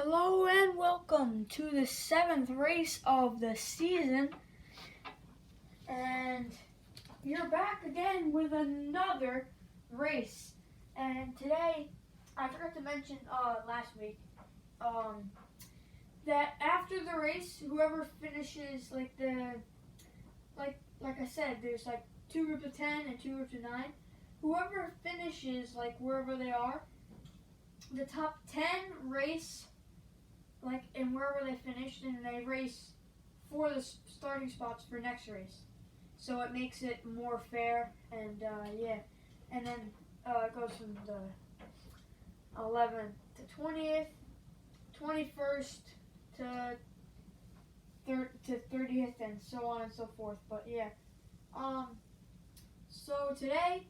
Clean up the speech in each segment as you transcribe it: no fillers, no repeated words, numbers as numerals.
Hello and welcome to the 7th race of the season, and you're back again with another race. And today, I forgot to mention last week that after the race, whoever finishes like I said, there's like 2 groups of 10 and 2 groups of 9. Whoever finishes like wherever they are, the top 10 race and wherever they finished, and they race for the starting spots for next race. So it makes it more fair, and and then it goes from the 11th to 20th, 21st to 30th, and so on and so forth. But yeah, so today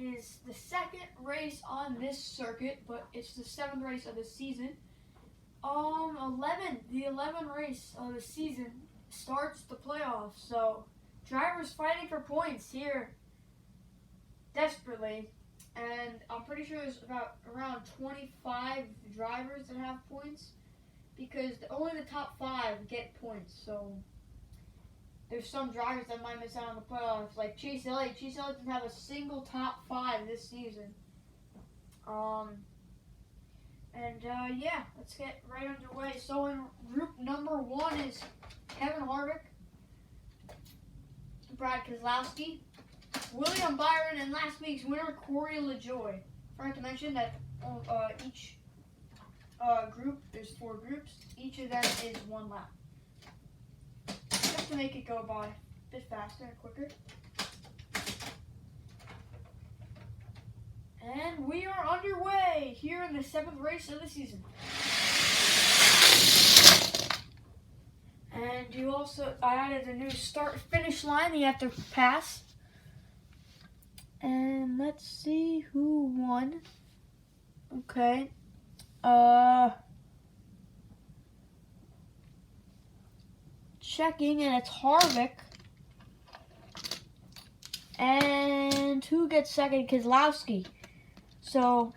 is the 2nd race on this circuit, but it's the 7th race of the season. The 11th race of the season starts the playoffs, so drivers fighting for points here desperately, and I'm pretty sure there's around 25 drivers that have points, because only the top 5 get points, so there's some drivers that might miss out on the playoffs, like Chase Elliott. Chase Elliott didn't have a single top 5 this season. Yeah, let's get right underway. So in group number 1 is Kevin Harvick, Brad Keselowski, William Byron, and last week's winner, Corey LaJoie. I forgot to mention that each group, there's 4 groups. Each of them is 1 lap. To make it go by a bit faster and quicker. And we are underway here in the 7th race of the season. And I added a new start-finish line that you have to pass. And let's see who won. Okay. Checking, and it's Harvick. And who gets second? Keselowski. So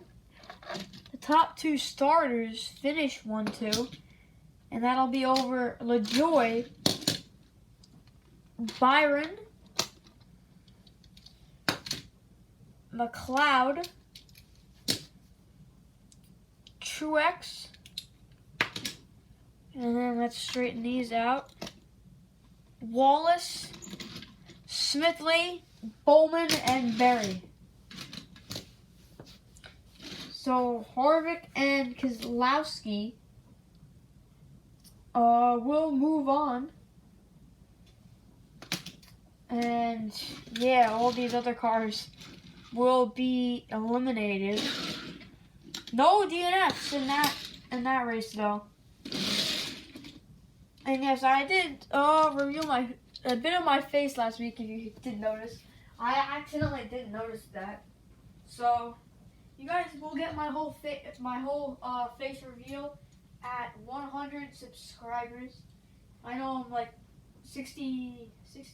the top 2 starters finish 1-2, and that'll be over LaJoie, Byron, McLeod, Truex, and then let's straighten these out. Wallace, Smithley, Bowman, and Berry. So Harvick and Keselowski will move on. And yeah, all these other cars will be eliminated. No DNFs in that race though. And yes, I did review a bit of my face last week, if you didn't notice. I accidentally didn't notice that. So you guys will get my whole face reveal at 100 subscribers. I know I'm like 66,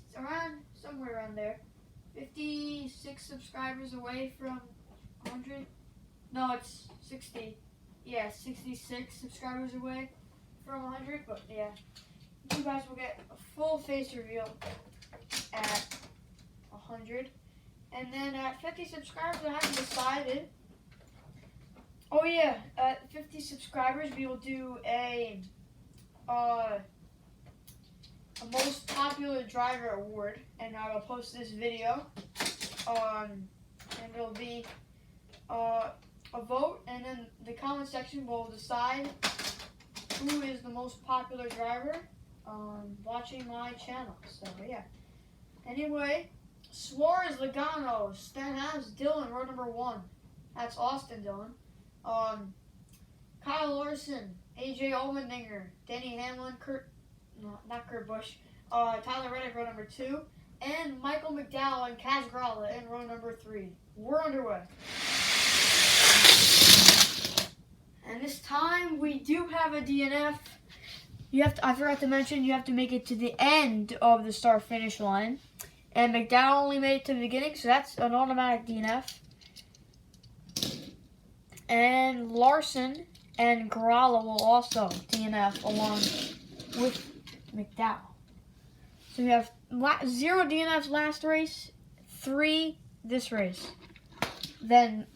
somewhere around there. 56 subscribers away from 100. No, it's 60. Yeah, 66 subscribers away from 100, but yeah, you guys will get a full face reveal at 100, and then at 50 subscribers, I haven't decided. Oh yeah, at 50 subscribers, we will do a most popular driver award, and I will post this video, and it'll be a vote, and then the comment section will decide who is the most popular driver watching my channel. So yeah. Anyway, Suarez, Logano, Stenhouse, Dillon, row number 1. That's Austin Dillon. Kyle Larson, AJ Allmendinger, Denny Hamlin, not Kurt Busch, Tyler Reddick, row number 2, and Michael McDowell and Kaz Grala in row number 3. We're underway. And this time we do have a DNF. I forgot to mention, you have to make it to the end of the start-finish line. And McDowell only made it to the beginning, so that's an automatic DNF. And Larson and Corrala will also DNF along with McDowell. So we have 0 DNFs last race, 3 this race. Then,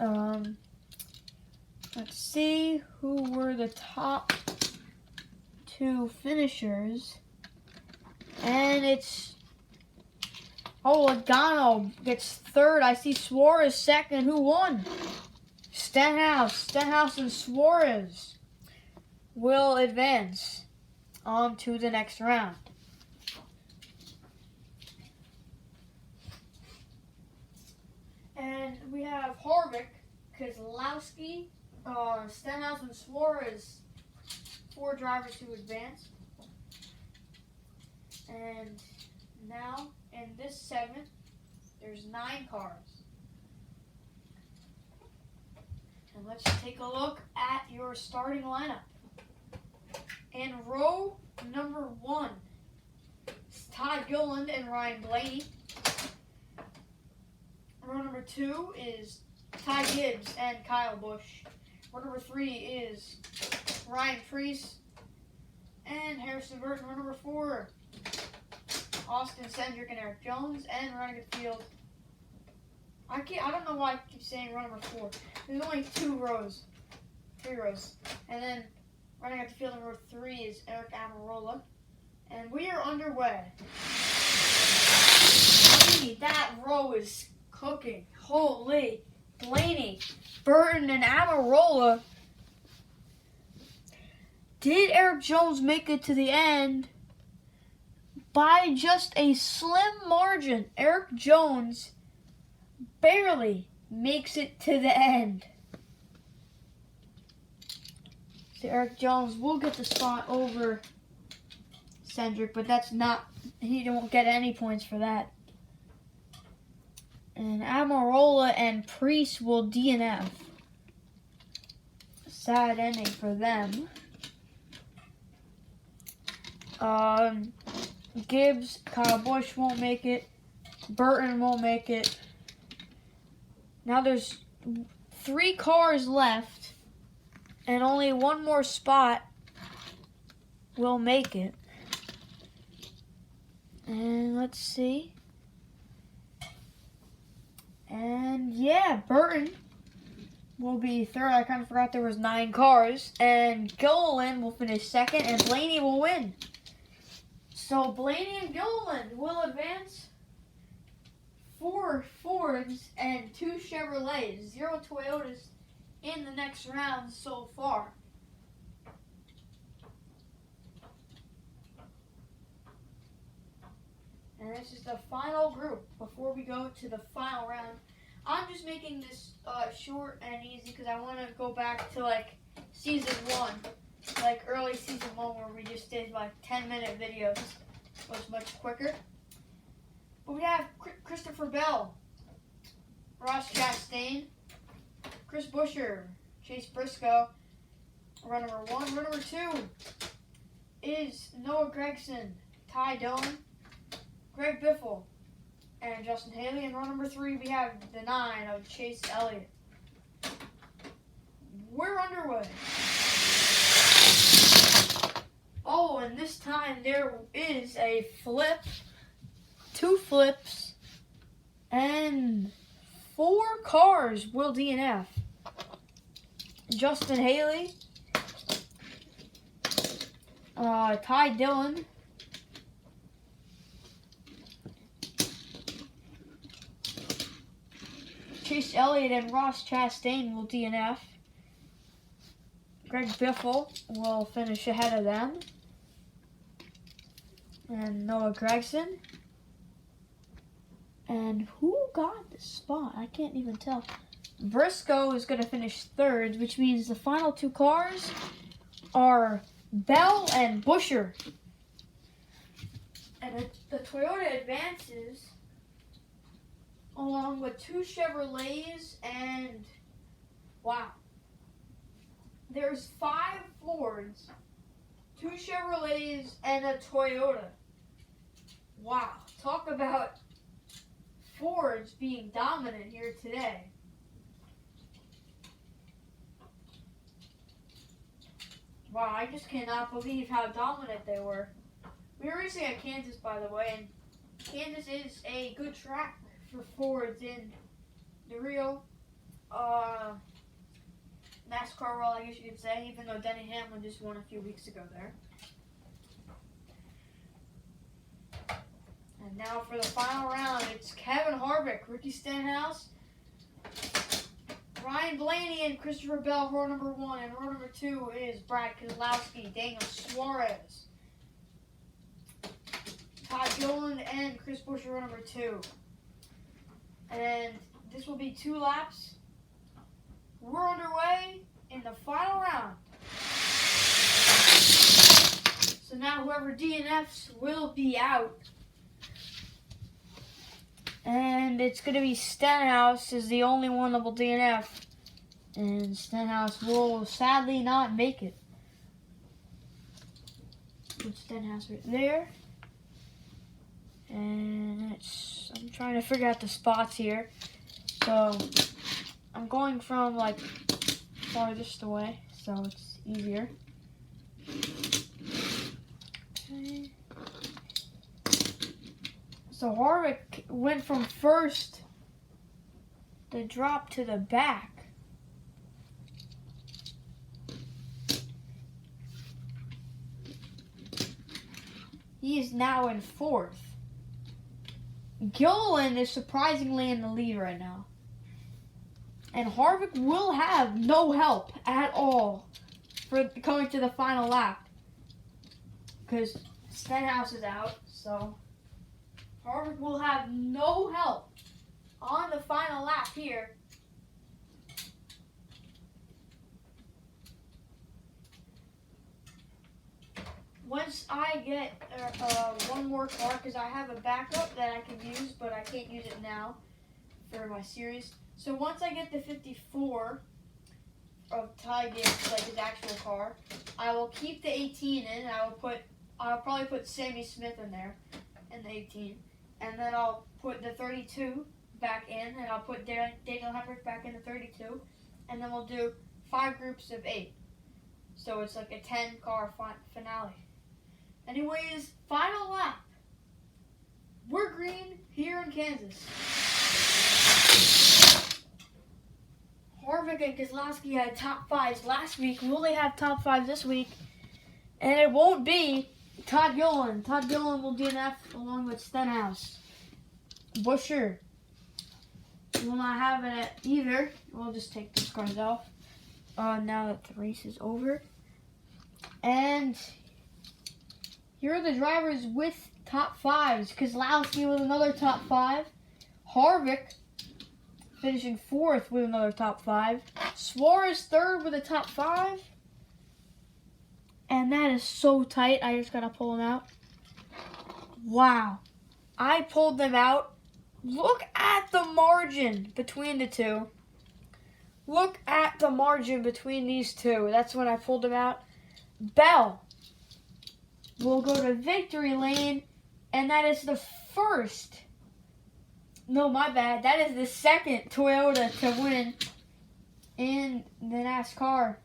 let's see who were the top 2 finishers. And it's, Logano gets 3rd. I see Suarez 2nd. Who won? Stenhouse and Suarez will advance on to the next round. And we have Harvick, Keselowski, Stenhouse, and Suarez, 4 drivers who advanced. And now, in this segment, there's 9 cars. And let's take a look at your starting lineup. In row number 1, it's Todd Gilliland and Ryan Blaney. Row number 2 is Ty Gibbs and Kyle Busch. Row number 3 is Ryan Preece and Harrison Burton. Row number 4, Austin Cindric and Eric Jones. And running the field, I don't know why I keep saying row number 4. There's only 3 rows. And then running at the field number 3 is Eric Almirola. And we are underway. That row is cooking. Holy. Blaney, Burton, and Almirola. Did Eric Jones make it to the end? By just a slim margin. Eric Jones barely makes it to the end. So Eric Jones will get the spot over Cindric, but that's not, he won't get any points for that. And Almirola and Preece will DNF. Sad ending for them. Gibbs, Kyle Busch won't make it. Burton won't make it. Now there's 3 cars left, and only 1 more spot will make it. And let's see. And yeah, Burton will be 3rd. I kind of forgot there was 9 cars. And Gilliland will finish 2nd, and Blaney will win. So Blaney and Gilliland will advance. 4 Fords and 2 Chevrolets. 0 Toyotas in the next round so far. And this is the final group before we go to the final round. I'm just making this short and easy because I want to go back to like season 1, like early season 1 where we just did like 10-minute videos. It was much quicker. But we have Christopher Bell, Ross Chastain, Chris Buescher, Chase Briscoe, run number 1. Run number 2 is Noah Gragson, Ty Dillon, Greg Biffle, and Justin Haley. And run number 3, we have the 9 of Chase Elliott. We're underway. Oh, and this time there is a flip, 2 flips, and 4 cars will DNF. Justin Haley, Ty Dillon, Chase Elliott and Ross Chastain will DNF. Greg Biffle will finish ahead of them. And Noah Gragson. And who got the spot? I can't even tell. Briscoe is going to finish 3rd, which means the final 2 cars are Bell and Buescher. And the Toyota advances along with 2 Chevrolets and, wow, there's 5 Fords, 2 Chevrolets, and a Toyota. Wow, talk about Fords being dominant here today. Wow, I just cannot believe how dominant they were. We were racing at Kansas, by the way, and Kansas is a good track for Fords in the real NASCAR world, I guess you could say, even though Denny Hamlin just won a few weeks ago there. And now for the final round, it's Kevin Harvick, Ricky Stenhouse, Ryan Blaney, and Christopher Bell, row number 1. And row number 2 is Brad Keselowski, Daniel Suarez, Todd Gilliland, and Chris Buescher, row number 2. And this will be 2 laps. We're underway in the final round. So now whoever DNFs will be out. And it's going to be Stenhouse is the only one that will DNF. And Stenhouse will sadly not make it. Put Stenhouse right there. And I'm trying to figure out the spots here. So I'm going from like farthest away, so it's easier. Okay. So Harvick went from first to drop to the back. He is now in 4th. Gilliland is surprisingly in the lead right now. And Harvick will have no help at all for coming to the final lap. Because Stenhouse is out, so Harvick will have no help on the final lap here. Once I get one more car, because I have a backup that I can use, but I can't use it now for my series. So once I get the 54 of Ty Gibbs, like his actual car, I will keep the 18 in. I'll probably put Sammy Smith in there in the 18. And then I'll put the 32 back in, and I'll put Daniel Hemrick back in the 32. And then we'll do 5 groups of 8. So it's like a 10-car finale. Anyways, final lap. We're green here in Kansas. Harvick and Keselowski had top 5s last week. Will they have top 5 this week? And it won't be Todd Gilliland. Todd Gilliland will DNF along with Stenhouse. Buescher will not have it either. We'll just take these cars off now that the race is over. And here are the drivers with top 5s. Keselowski with another top 5. Harvick finishing 4th with another top 5. Suarez 3rd with a top 5. And that is so tight. I just gotta pull them out. Wow. I pulled them out. Look at the margin between the two. Look at the margin between these two. That's when I pulled them out. Bell will go to victory lane. And that is the first. No, my bad. That is the second Toyota to win in the NASCAR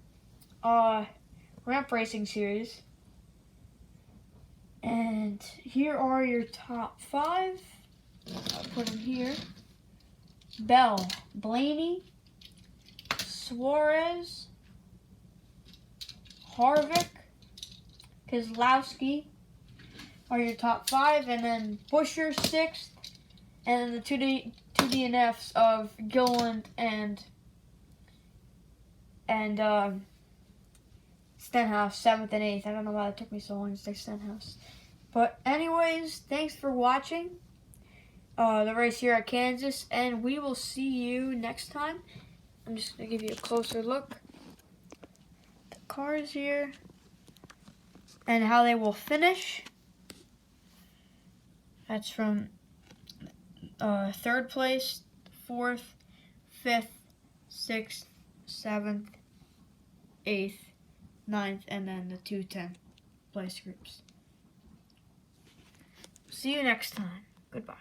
Ramp Racing Series. And here are your top 5. I'll put them here. Bell, Blaney, Suarez, Harvick, Keselowski are your top 5. And then Buescher 6th. And then the two DNFs of Gilliland and Stenhouse, 7th and 8th. I don't know why it took me so long to say Stenhouse. But anyways, thanks for watching the race here at Kansas. And we will see you next time. I'm just going to give you a closer look at the cars here and how they will finish. That's from 3rd place, 4th, 5th, 6th, 7th, 8th, 9th, and then the 2 10th place groups. See you next time. Goodbye.